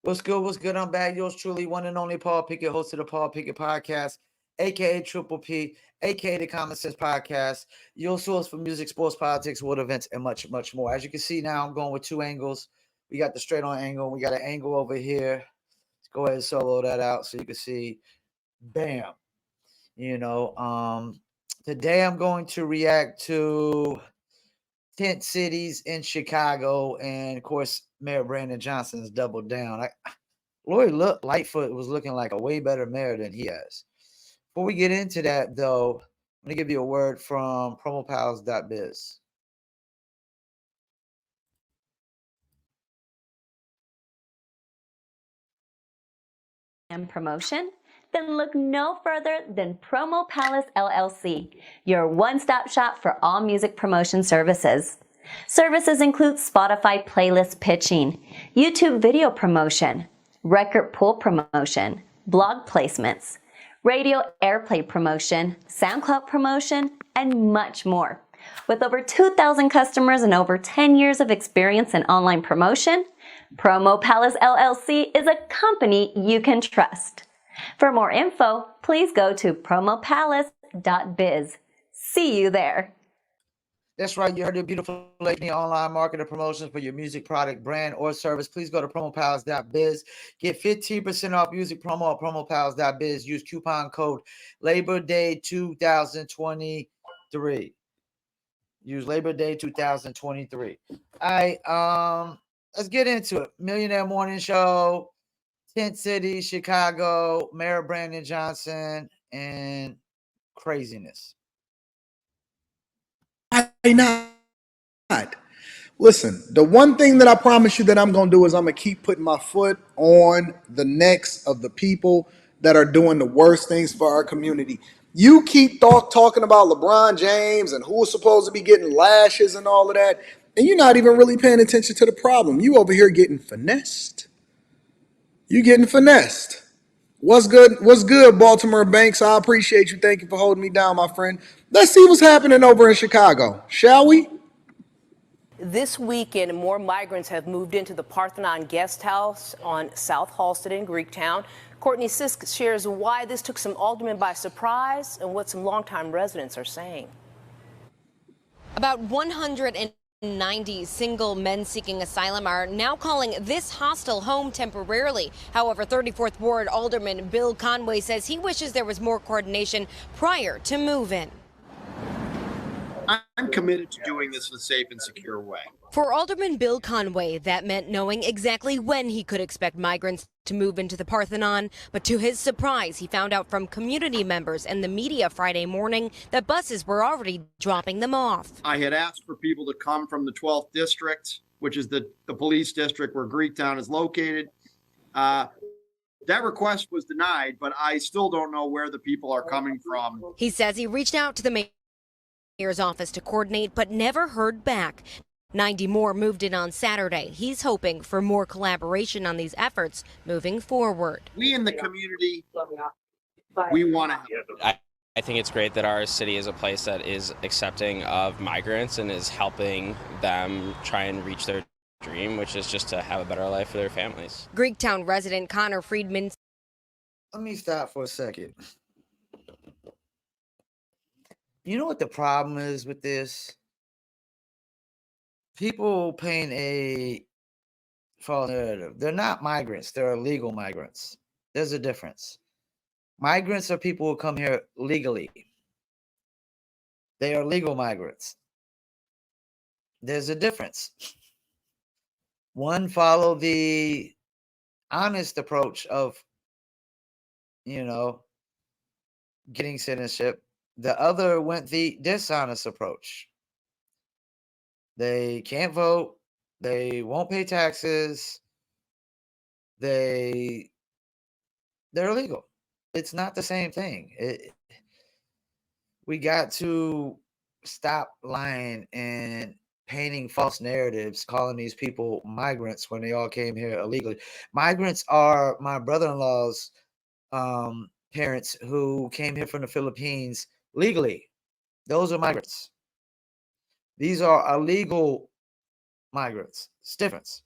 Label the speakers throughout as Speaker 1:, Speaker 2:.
Speaker 1: What's good? What's good? I'm back. Yours truly, one and only Paul Pickett, host of the Paul Pickett Podcast, aka Triple P, aka the Common Sense Podcast, your source for music, sports, politics, world events, and much, much more. As you can see now, I'm going with two angles. We got the straight on angle. We got an angle over here. Let's go ahead and solo that out so you can see. Bam. You know, today I'm going to react to tent cities in Chicago, and of course, Mayor Brandon Johnson's doubled down. Lightfoot was looking like a way better mayor than he has. Before we get into that, though, I'm going to give you a word from promopals.biz.
Speaker 2: And promotion? Then look no further than Promo Palace LLC, your one-stop shop for all music promotion services. Services include Spotify playlist pitching, YouTube video promotion, record pool promotion, blog placements, radio airplay promotion, SoundCloud promotion, and much more. With over 2,000 customers and over 10 years of experience in online promotion, Promo Palace LLC is a company you can trust. For more info, please go to promopalace.biz. See you there.
Speaker 1: That's right. You heard the beautiful lady online marketing promotions for your music product, brand, or service. Please go to promopals.biz. Get 15% off music promo at promopals.biz. Use coupon code Labor Day 2023. Use Labor Day 2023. All right. Let's get into it. Millionaire Morning Show, Tent City, Chicago, Mayor Brandon Johnson, and craziness.
Speaker 3: Why not? Listen, the one thing that I promise you that I'm going to do is I'm going to keep putting my foot on the necks of the people that are doing the worst things for our community. You keep talking about LeBron James and who's supposed to be getting lashes and all of that, and you're not even really paying attention to the problem. You over here getting finessed. You getting finessed. What's good? What's good, Baltimore Banks? I appreciate you. Thank you for holding me down, my friend. Let's see what's happening over in Chicago, shall we?
Speaker 4: This weekend, more migrants have moved into the Parthenon Guest House on South Halsted in Greektown. Courtney Sisk shares why this took some aldermen by surprise and what some longtime residents are saying.
Speaker 5: About 190 single men seeking asylum are now calling this hostel home temporarily. However, 34th Ward Alderman Bill Conway says he wishes there was more coordination prior to move-in.
Speaker 6: I'm committed to doing this in a safe and secure way.
Speaker 5: For Alderman Bill Conway, that meant knowing exactly when he could expect migrants to move into the Parthenon. But to his surprise, he found out from community members and the media Friday morning that buses were already dropping them off.
Speaker 6: I had asked for people to come from the 12th district, which is the police district where Greektown is located. That request was denied, but I still don't know where the people are coming from.
Speaker 5: He says he reached out to the mayor's office to coordinate, but never heard back. 90 more moved in on Saturday. He's hoping for more collaboration on these efforts moving forward.
Speaker 6: We in the community, we want to help.
Speaker 7: I think it's great that our city is a place that is accepting of migrants and is helping them try and reach their dream, which is just to have a better life for their families.
Speaker 5: Greektown resident Connor Friedman.
Speaker 1: Let me stop for a second. You know what the problem is with this? People paint a false narrative. They're not migrants. They're illegal migrants. There's a difference. Migrants are people who come here legally. They are legal migrants. There's a difference. One follow the honest approach of, getting citizenship. The other went the dishonest approach. They can't vote. They won't pay taxes. They're illegal. It's not the same thing. We got to stop lying and painting false narratives, calling these people migrants when they all came here illegally. Migrants are my brother-in-law's parents who came here from the Philippines legally. Those are migrants. These are illegal migrants. It's different.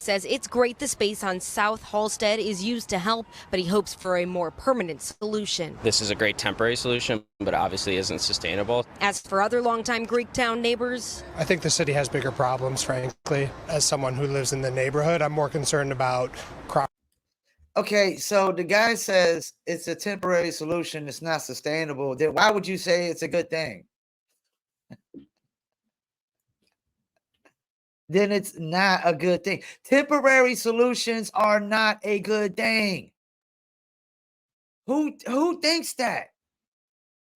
Speaker 5: says it's great the space on South Halsted is used to help, but he hopes for a more permanent solution.
Speaker 7: This is a great temporary solution, but obviously isn't sustainable.
Speaker 5: As for other longtime Greektown neighbors,
Speaker 8: I think the city has bigger problems, frankly. As someone who lives in the neighborhood, I'm more concerned about crime.
Speaker 1: Okay, so the guy says it's a temporary solution, it's not sustainable. Then why would you say it's a good thing? Then it's not a good thing. Temporary solutions are not a good thing. Who thinks that?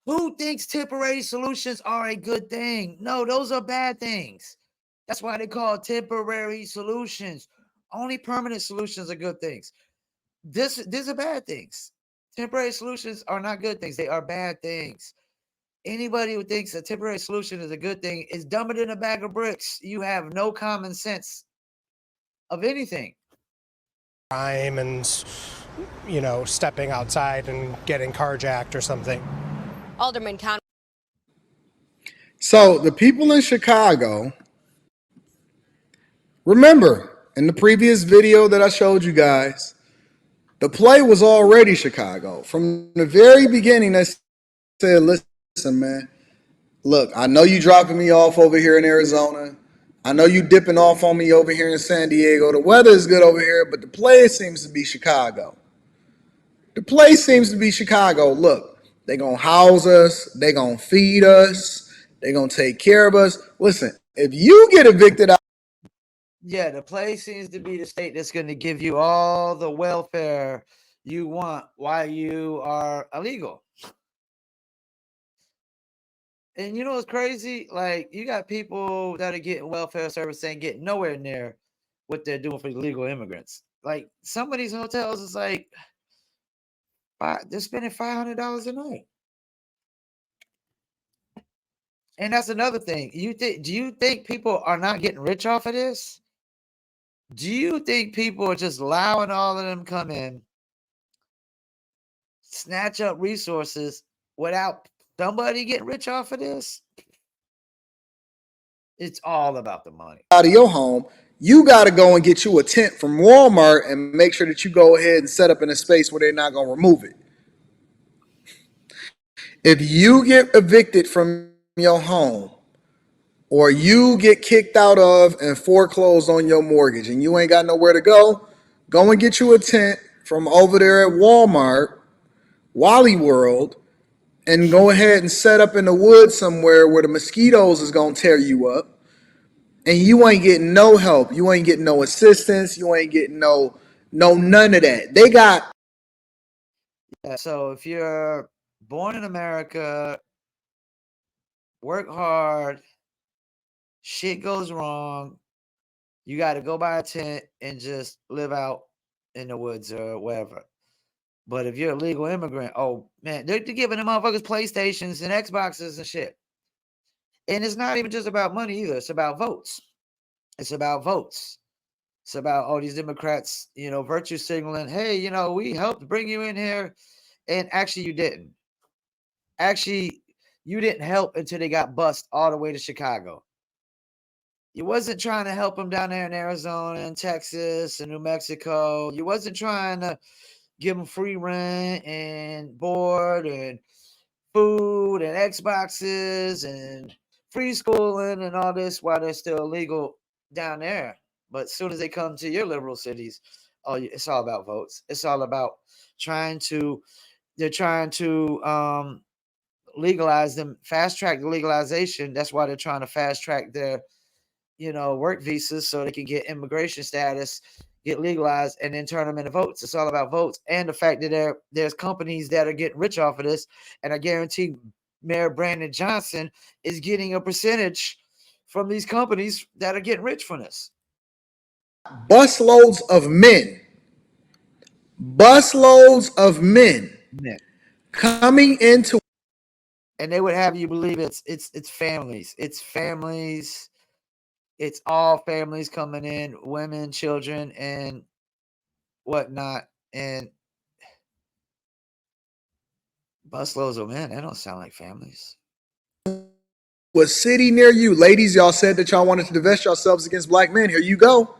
Speaker 1: Who thinks temporary solutions are a good thing? No, those are bad things. That's why they call temporary solutions. Only permanent solutions are good things. These are bad things. Temporary solutions are not good things. They are bad things. Anybody who thinks a temporary solution is a good thing is dumber than a bag of bricks. You have no common sense of anything.
Speaker 8: Crime and, stepping outside and getting carjacked or something.
Speaker 5: Alderman Conway.
Speaker 3: So the people in Chicago, remember in the previous video that I showed you guys, the play was already Chicago. From the very beginning, I said, listen, man, look, I know you dropping me off over here in Arizona. I know you dipping off on me over here in San Diego. The weather is good over here, but the place seems to be Chicago. The place seems to be Chicago. Look, they're going to house us. They're going to feed us. They're going to take care of us. Listen, if you get evicted out.
Speaker 1: Yeah, the place seems to be the state that's going to give you all the welfare you want while you are illegal. And you know what's crazy? Like, you got people that are getting welfare service and getting nowhere near what they're doing for illegal immigrants. Like, some of these hotels is like, they're spending $500 a night. And that's another thing. Do you think people are not getting rich off of this? Do you think people are just allowing all of them come in, snatch up resources without somebody getting rich off of this? It's all about the money.
Speaker 3: Out of your home, you got to go and get you a tent from Walmart and make sure that you go ahead and set up in a space where they're not going to remove it. If you get evicted from your home or you get kicked out of and foreclosed on your mortgage and you ain't got nowhere to go and get you a tent from over there at Walmart, Wally World, and go ahead and set up in the woods somewhere where the mosquitoes is going to tear you up. And you ain't getting no help. You ain't getting no assistance. You ain't getting no none of that. They got.
Speaker 1: Yeah, so if you're born in America, work hard, shit goes wrong, you got to go buy a tent and just live out in the woods or wherever. But if you're a legal immigrant, oh man, they're giving them motherfuckers PlayStations and Xboxes and shit. And it's not even just about money either. It's about votes. It's about votes. It's about all these Democrats, virtue signaling. Hey, we helped bring you in here. And actually, you didn't. Actually, you didn't help until they got bussed all the way to Chicago. You wasn't trying to help them down there in Arizona and Texas and New Mexico. You wasn't trying to give them free rent and board and food and Xboxes and free schooling and all this while they're still illegal down there. But as soon as they come to your liberal cities, it's all about votes. It's all about they're trying to legalize them, fast track the legalization. That's why they're trying to fast track their, work visas so they can get immigration status, get legalized, and then turn them into votes. It's all about votes. And the fact that there's companies that are getting rich off of this. And I guarantee Mayor Brandon Johnson is getting a percentage from these companies that are getting rich from this.
Speaker 3: Busloads of men coming into.
Speaker 1: And they would have you believe it's families. It's families. It's all families coming in, women, children, and whatnot. And busloads of men, that don't sound like families.
Speaker 3: A city near you. Ladies, y'all said that y'all wanted to divest yourselves against black men. Here you go.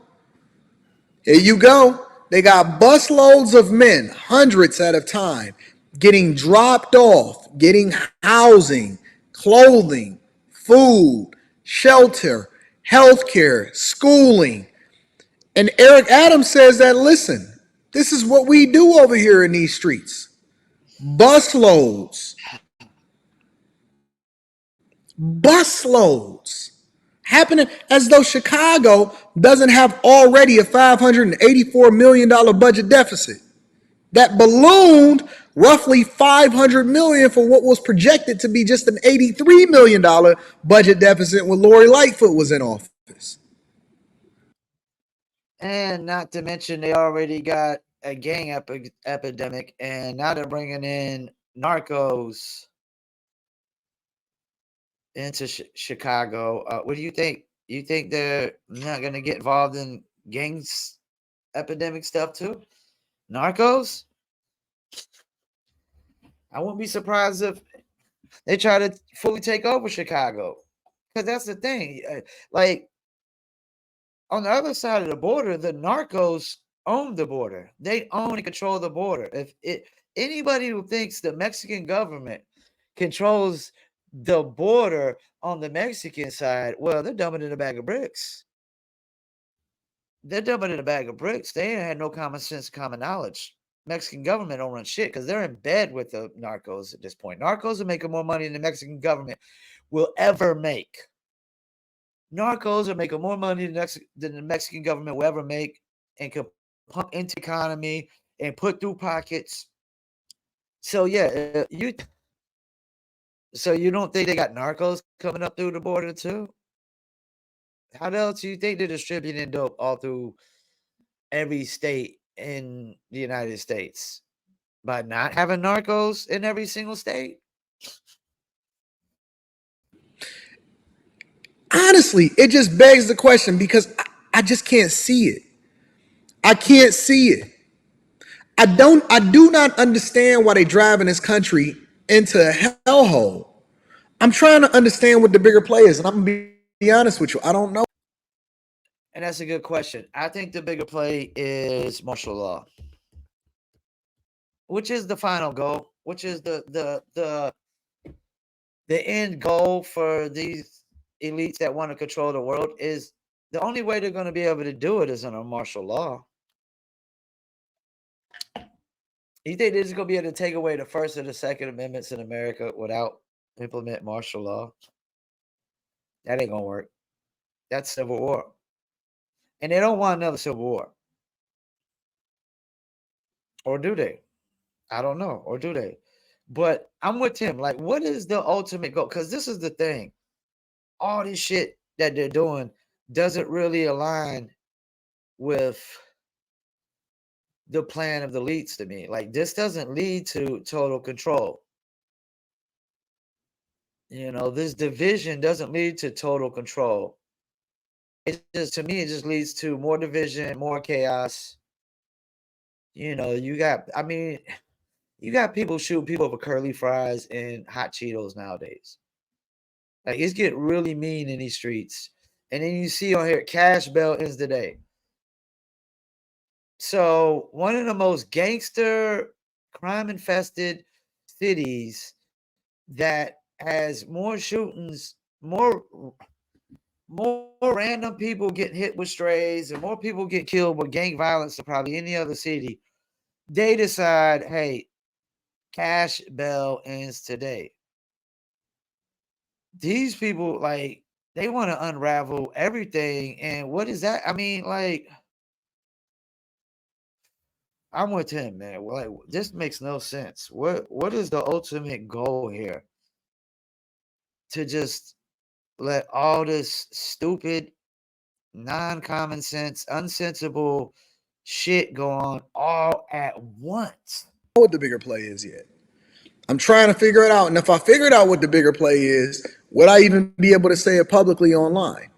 Speaker 3: Here you go. They got busloads of men, hundreds at a time, getting dropped off, getting housing, clothing, food, shelter, healthcare, schooling. And Eric Adams says that, listen, this is what we do over here in these streets. Busloads. Busloads. Happening as though Chicago doesn't have already a $584 million budget deficit that ballooned roughly $500 million for what was projected to be just an $83 million budget deficit when Lori Lightfoot was in office.
Speaker 1: And not to mention, they already got a gang epidemic, and now they're bringing in narcos into Chicago. What do you think? You think they're not going to get involved in gangs epidemic stuff too? Narcos? I wouldn't be surprised if they try to fully take over Chicago. Because that's the thing. Like, on the other side of the border, the narcos own the border. They own and control the border. Anybody who thinks the Mexican government controls the border on the Mexican side, well, they're dumbing in a bag of bricks. They're dumbing in a bag of bricks. They ain't had no common sense, common knowledge. Mexican government don't run shit because they're in bed with the narcos at this point. Narcos are making more money than the Mexican government will ever make. Narcos are making more money than the Mexican government will ever make and can pump into the economy and put through pockets. So yeah, you don't think they got narcos coming up through the border too? How else do you think they're distributing dope all through every state in the United States? By not having narcos in every single state?
Speaker 3: Honestly, it just begs the question because I just can't see it. I can't see it. I do not understand why they driving this country into a hellhole. I'm trying to understand what the bigger play is, and I'm gonna be honest with you, I don't know.
Speaker 1: And that's a good question. I think the bigger play is martial law, which is the final goal, which is the end goal for these elites that want to control the world. Is the only way they're going to be able to do it is under martial law. You think they're just going to be able to take away the First and the Second Amendments in America without implement martial law? That ain't going to work. That's civil war. And they don't want another civil war. Or do they? I don't know. Or do they? But I'm with Tim. Like, what is the ultimate goal? Because this is the thing. All this shit that they're doing doesn't really align with the plan of the elites to me. Like, this doesn't lead to total control. This division doesn't lead to total control. To me, it just leads to more division, more chaos. You got people shooting people over curly fries and hot Cheetos nowadays. Like, it's getting really mean in these streets. And then you see on here, cash bail ends the day. So one of the most gangster, crime-infested cities that has more shootings, more random people getting hit with strays, and more people get killed with gang violence than probably any other city. They decide, hey, cash bail ends today. These people, like, they want to unravel everything. And what is that? I mean, like, I'm with him, man. Like, this makes no sense. What is the ultimate goal here? To just let all this stupid, non-common sense, unsensible shit go on all at once?
Speaker 3: What the bigger play is yet. I'm trying to figure it out. And if I figured out what the bigger play is, would I even be able to say it publicly online?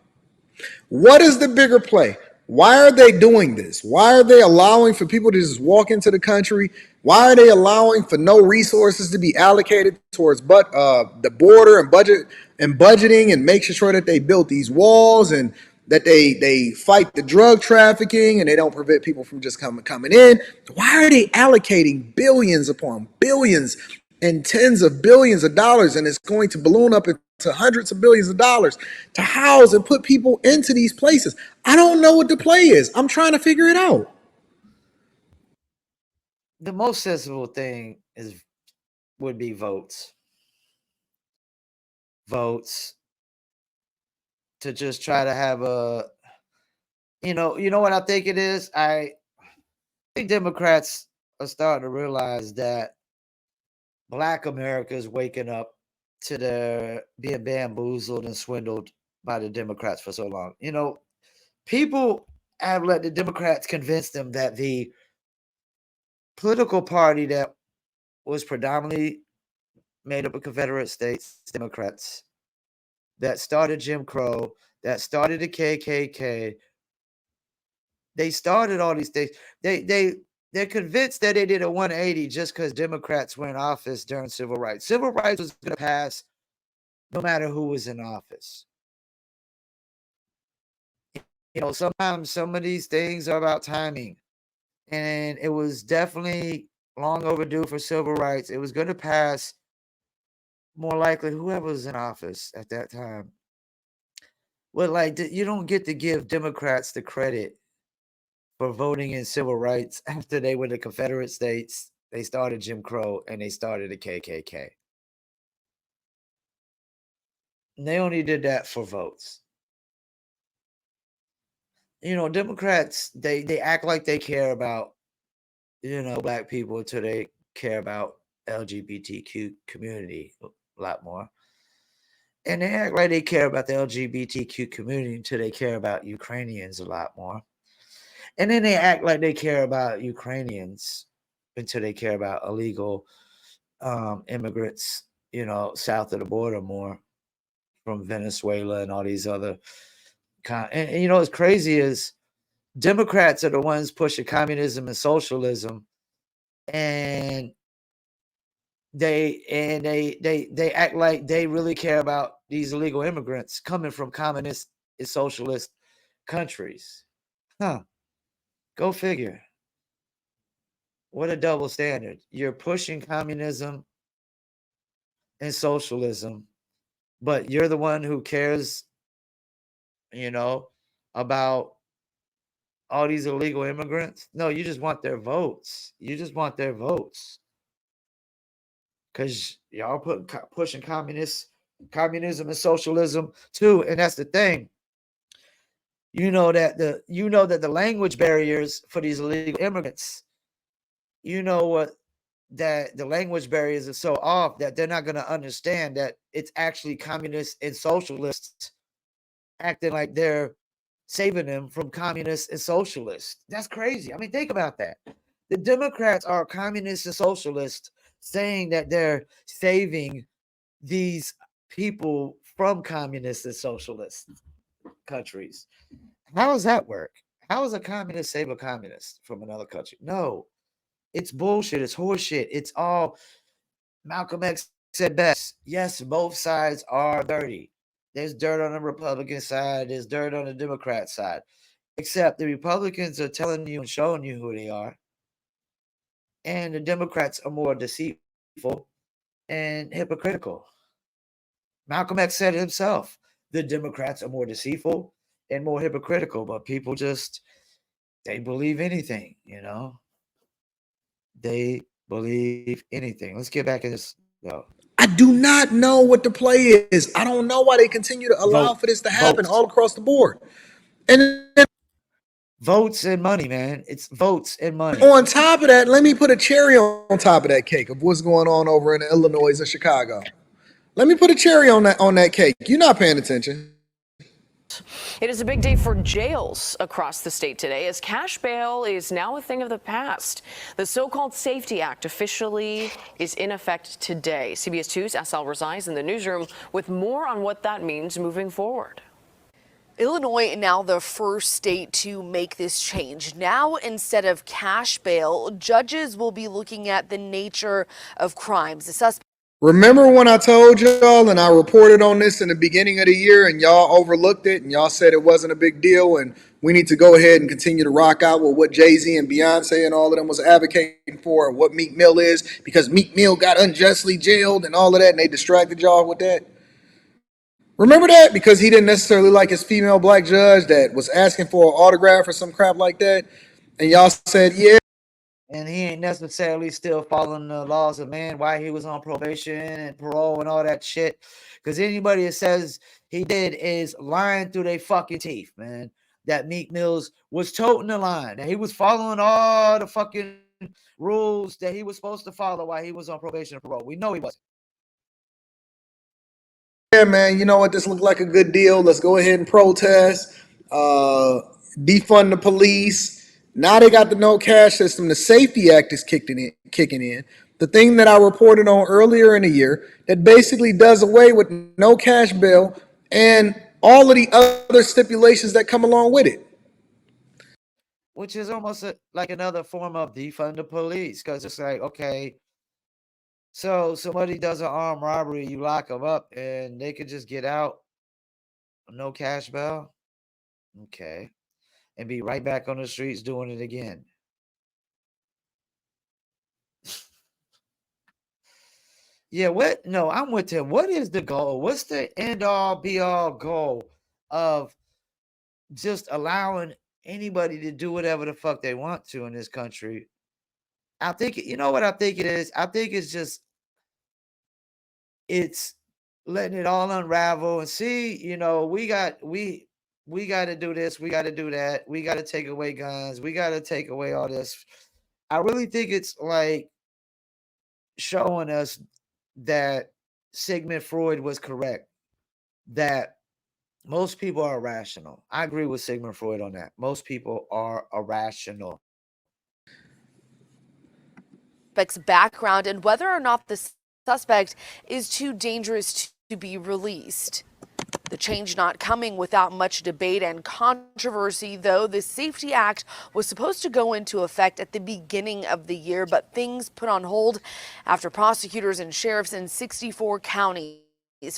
Speaker 3: What is the bigger play? Why are they doing this? Why are they allowing for people to just walk into the country? Why are they allowing for no resources to be allocated towards the border and budgeting and making sure that they built these walls and that they fight the drug trafficking and they don't prevent people from just coming in. Why are they allocating billions upon billions and tens of billions of dollars, and it's going to balloon up into hundreds of billions of dollars to house and put people into these places? I don't know what the play is. I'm trying to figure it out.
Speaker 1: The most sensible thing would be votes. Votes to just try to have a, you know what I think it is? I think Democrats are starting to realize that Black America is waking up to their being bamboozled and swindled by the Democrats for so long. People have let the Democrats convince them that the political party that was predominantly made up of Confederate States Democrats, that started Jim Crow, that started the KKK, they started all these things. They're convinced that they did a 180 just because Democrats were in office during civil rights. Civil rights was going to pass no matter who was in office. Sometimes some of these things are about timing. And it was definitely long overdue for civil rights. It was going to pass more likely whoever was in office at that time. Well, you don't get to give Democrats the credit for voting in civil rights after they were the Confederate States. They started Jim Crow and they started the KKK. And they only did that for votes. Democrats, they act like they care about, Black people until they care about LGBTQ community a lot more. And they act like they care about the LGBTQ community until they care about Ukrainians a lot more. And then they act like they care about Ukrainians until they care about illegal immigrants, south of the border more from Venezuela and all these other. And what's crazy is Democrats are the ones pushing communism and socialism, and they act like they really care about these illegal immigrants coming from communist and socialist countries. Go figure. What a double standard. You're pushing communism and socialism, but you're the one who cares, about all these illegal immigrants. No, you just want their votes. You just want their votes. Because y'all pushing communism and socialism too. And that's the thing. That the language barriers for these illegal immigrants, that the language barriers are so off that they're not going to understand that it's actually communists and socialists acting like they're saving them from communists and socialists. That's crazy. I mean, think about that. The Democrats are communists and socialists saying that they're saving these people from communist and socialist countries. How does that work? How does a communist save a communist from another country? No, it's bullshit. It's horseshit. It's all. Malcolm X said best. Yes, both sides are dirty. There's dirt on the Republican side. There's dirt on the Democrat side. Except the Republicans are telling you and showing you who they are. And the Democrats are more deceitful and hypocritical. Malcolm X said it himself. The Democrats are more deceitful and more hypocritical, but people they believe anything, They believe anything. Let's get back in this, though.
Speaker 3: I do not know what the play is. I don't know why they continue to allow for this to happen all across the board. And
Speaker 1: votes and money, man. It's votes and money.
Speaker 3: On top of that, let me put a cherry on top of that cake of what's going on over in Illinois and Chicago. Let me put a cherry on that cake. You're not paying attention.
Speaker 9: It is a big day for jails across the state today, as cash bail is now a thing of the past. The so-called Safety Act officially is in effect today. CBS 2's SL resides in the newsroom with more on what that means moving forward.
Speaker 10: Illinois now the first state to make this change. Now, instead of cash bail, judges will be looking at the nature of crimes. The suspect
Speaker 3: Remember when I told y'all and I reported on this in the beginning of the year and y'all overlooked it and y'all said it wasn't a big deal and we need to go ahead and continue to rock out with what Jay-Z and Beyonce and all of them was advocating for, what Meek Mill is, because Meek Mill got unjustly jailed and all of that, and they distracted y'all with that? Remember that? Because he didn't necessarily like his female black judge that was asking for an autograph or some crap like that, and y'all said, yeah.
Speaker 1: And he ain't necessarily still following the laws of man, why he was on probation and parole and all that shit. Because anybody that says he did is lying through their fucking teeth, man. That Meek Mills was toting the line, that he was following all the fucking rules that he was supposed to follow while he was on probation and parole. We know he wasn't.
Speaker 3: Yeah, man, you know what? This looked like a good deal. Let's go ahead and protest, defund the police. Now they got the no cash system. The Safety Act is kicking in. The thing that I reported on earlier in the year that basically does away with no cash bail and all of the other stipulations that come along with it.
Speaker 1: Which is almost like another form of defund the police, because it's like, okay, so somebody does an armed robbery, you lock them up, and they could just get out, no cash bail, okay, and be right back on the streets doing it again. Yeah, what? No, I'm with him. What is the goal? What's the end all be all goal of just allowing anybody to do whatever the fuck they want to in this country? I think, you know what I think it is? I think it's letting it all unravel and see, we got to do this, we got to do that, we got to take away guns, we got to take away all this. I really think it's like showing us that Sigmund Freud was correct, that most people are irrational. I agree with Sigmund Freud on that. Most people are irrational.
Speaker 10: Background and whether or not the suspect is too dangerous to be released. The change not coming without much debate and controversy, though. The Safety Act was supposed to go into effect at the beginning of the year, but things put on hold after prosecutors and sheriffs in 64 counties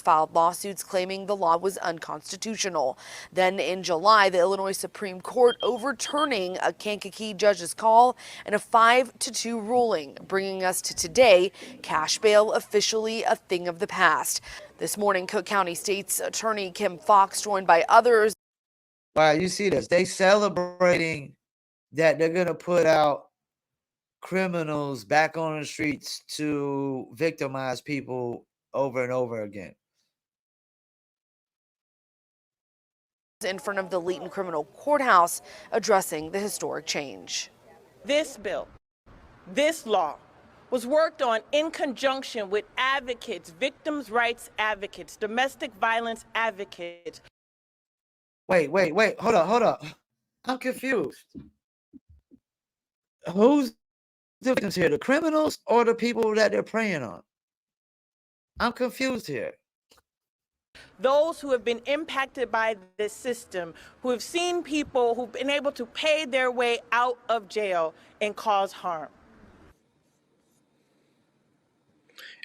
Speaker 10: filed lawsuits claiming the law was unconstitutional. Then in July, the Illinois Supreme Court overturning a Kankakee judge's call and a 5-2 ruling, bringing us to today, cash bail officially a thing of the past. This morning, Cook County State's Attorney Kim Fox, joined by others.
Speaker 1: Wow, you see this. They celebrating that they're going to put out criminals back on the streets to victimize people over and over again.
Speaker 10: In front of the Leighton Criminal Courthouse, addressing the historic change.
Speaker 11: This bill, this law, was worked on in conjunction with advocates, victims' rights advocates, domestic violence advocates.
Speaker 1: Wait, hold up. I'm confused. Who's the victims here, the criminals or the people that they're preying on? I'm confused here.
Speaker 11: Those who have been impacted by this system, who have seen people who've been able to pay their way out of jail and cause harm.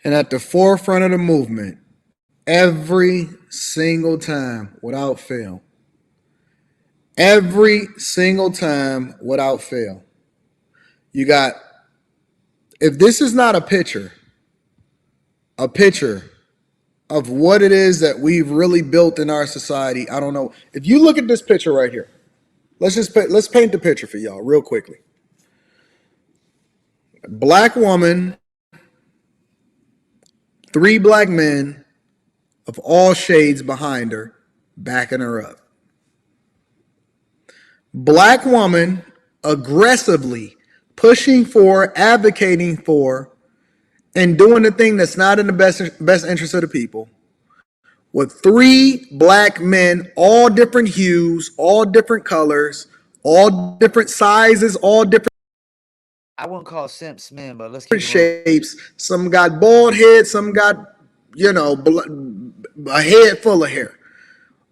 Speaker 3: And at the forefront of the movement, every single time without fail. Every single time without fail. You got, if this is not a picture of what it is that we've really built in our society, I don't know. If you look at this picture right here, let's paint the picture for y'all real quickly. Black woman, 3 black men of all shades behind her, backing her up. Black woman aggressively pushing for, advocating for, and doing the thing that's not in the best interest of the people, with 3 black men, all different hues, all different colors, all different sizes, all different,
Speaker 1: I wouldn't call simps men, but let's keep
Speaker 3: shapes. Some got bald heads, some got, a head full of hair.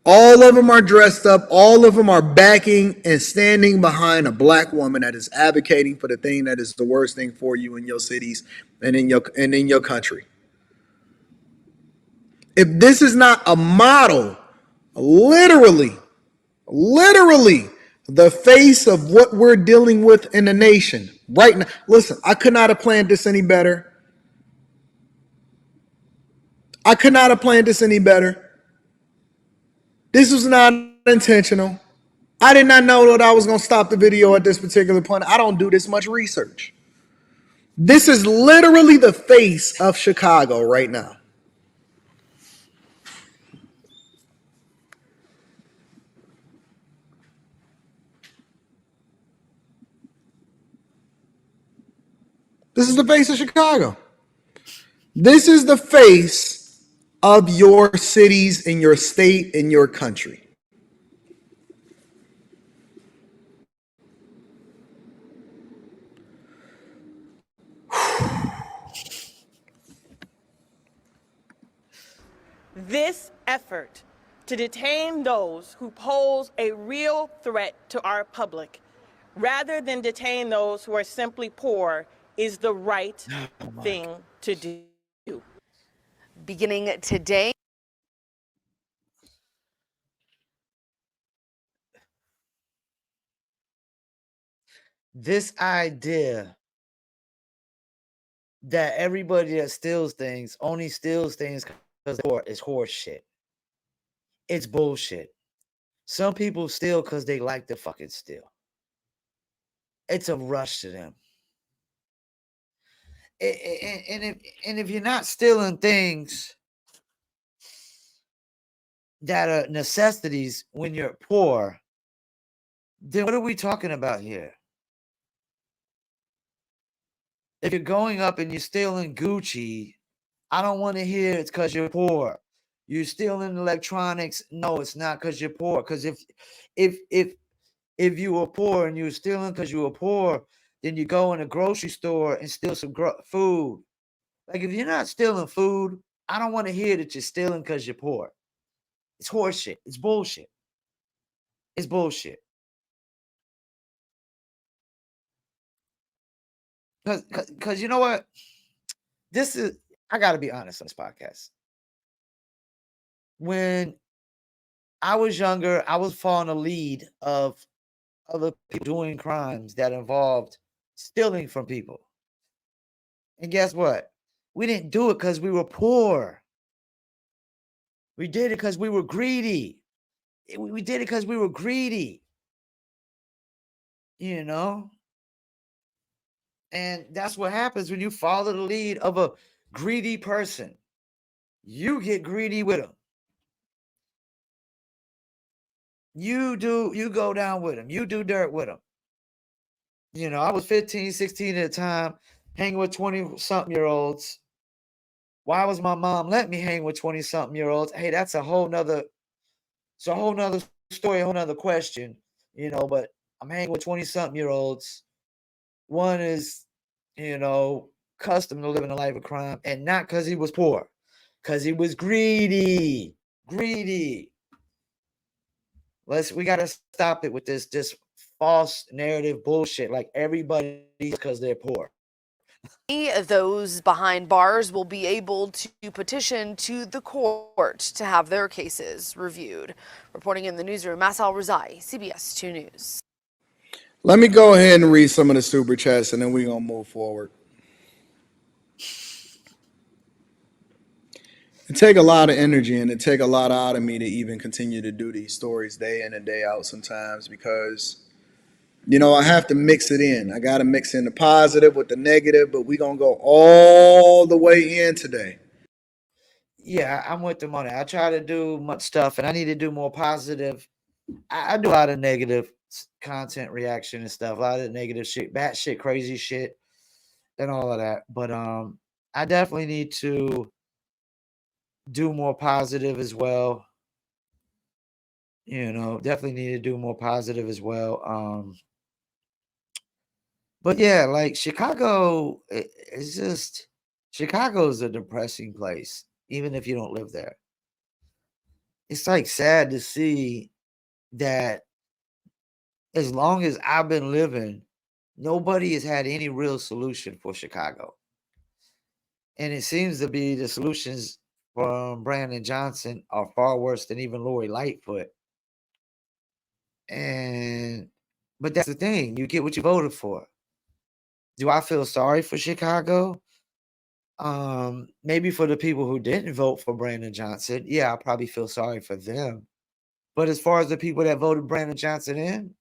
Speaker 3: All of them are dressed up. All of them are backing and standing behind a black woman that is advocating for the thing that is the worst thing for you in your cities and in your country. If this is not a model, literally the face of what we're dealing with in the nation right now. Listen, I could not have planned this any better. I could not have planned this any better. This was not intentional. I did not know that I was going to stop the video at this particular point. I don't do this much research. This is literally the face of Chicago right now. This is the face of Chicago. This is the face of your cities, in your state, in your country.
Speaker 11: This effort to detain those who pose a real threat to our public, rather than detain those who are simply poor, is the right thing to do.
Speaker 10: Beginning today.
Speaker 1: This idea that everybody that steals things only steals things because they're poor is horse shit. It's bullshit. Some people steal because they like to fucking steal. It's a rush to them. And if you're not stealing things that are necessities when you're poor, then what are we talking about here? If you're going up and you're stealing Gucci, I don't want to hear it's because you're poor. You're stealing electronics. No, it's not because you're poor. Because if you were poor and you were stealing because you were poor, then you go in a grocery store and steal some food. Like, if you're not stealing food, I don't want to hear that you're stealing because you're poor. It's horseshit. It's bullshit. It's bullshit. Because you know what? I got to be honest on this podcast. When I was younger, I was following the lead of other people doing crimes that involved stealing from people. And guess what? We didn't do it because we were poor. We did it because we were greedy. We did it because we were greedy. You know? And that's what happens when you follow the lead of a greedy person. You get greedy with them. You go down with them. You do dirt with them. You know, I was 15, 16 at the time, hanging with 20-something-year-olds. Why was my mom letting me hang with 20-something-year-olds? Hey, that's a whole nother story, a whole nother question, you know, but I'm hanging with 20-something-year-olds. One is, you know, accustomed to living a life of crime, and not because he was poor, because he was greedy. Greedy. We gotta stop it with this false narrative bullshit. Like, everybody because they're poor.
Speaker 10: Those behind bars will be able to petition to the court to have their cases reviewed. Reporting in the newsroom, Masal Razai, CBS 2 News.
Speaker 3: Let me go ahead and read some of the super chats, and then we're going to move forward. It take a lot of energy, and it take a lot out of me to even continue to do these stories day in and day out sometimes, because, you know, I have to mix it in. I got to mix in the positive with the negative, but we're going to go all the way in today.
Speaker 1: Yeah, I'm with them on it. I try to do much stuff, and I need to do more positive. I do a lot of negative content reaction and stuff, a lot of negative shit, batshit crazy shit, and all of that. But I definitely need to do more positive as well. You know, definitely need to do more positive as well. But yeah, like Chicago, it's just Chicago's a depressing place, even if you don't live there. It's like sad to see that as long as I've been living, nobody has had any real solution for Chicago. And it seems to be the solutions from Brandon Johnson are far worse than even Lori Lightfoot. But that's the thing. You get what you voted for. Do I feel sorry for Chicago? Maybe for the people who didn't vote for Brandon Johnson. Yeah, I probably feel sorry for them. But as far as the people that voted Brandon Johnson in,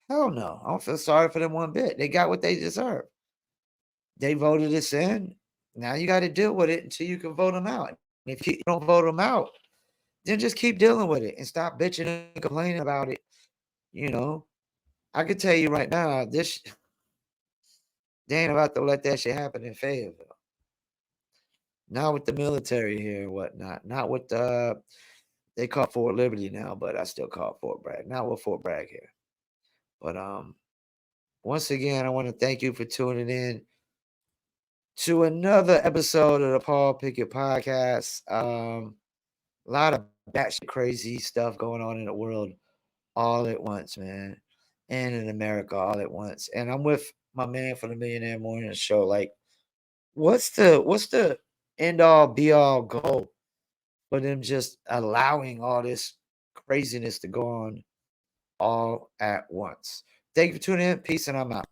Speaker 1: hell no. I don't feel sorry for them one bit. They got what they deserve. They voted us in. Now you got to deal with it until you can vote them out. If you don't vote them out, then just keep dealing with it and stop bitching and complaining about it. I can tell you right now, they ain't about to let that shit happen in Fayetteville. Not with the military here and whatnot. Not with they call Fort Liberty now, but I still call it Fort Bragg. Not with Fort Bragg here. But once again, I want to thank you for tuning in to another episode of the Paul Pickett Podcast. A lot of batshit crazy stuff going on in the world all at once, man. And in America all at once. And I'm with my man from the Millionaire Morning Show. Like, what's the end all be all goal for them just allowing all this craziness to go on all at once? Thank you for tuning in. Peace, and I'm out.